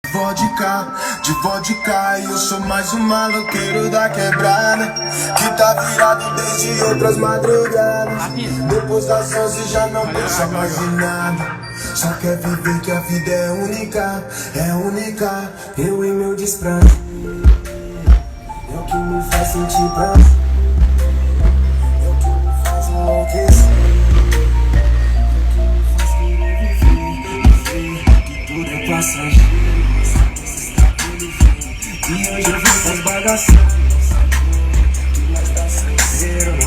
De vodka, e eu sou mais um maloqueiro da quebrada que tá virado desde outras madrugadas. Depois das 11 já não pensa mais em nada, só quer viver que a vida é única, é única. Eu e meu desprazo é o que me faz sentir prazer, é o que me faz enlouquecer, é o que me faz querer viver, que tudo é passageiro. E hoje eu vim com as bagaças que nós tá sincero.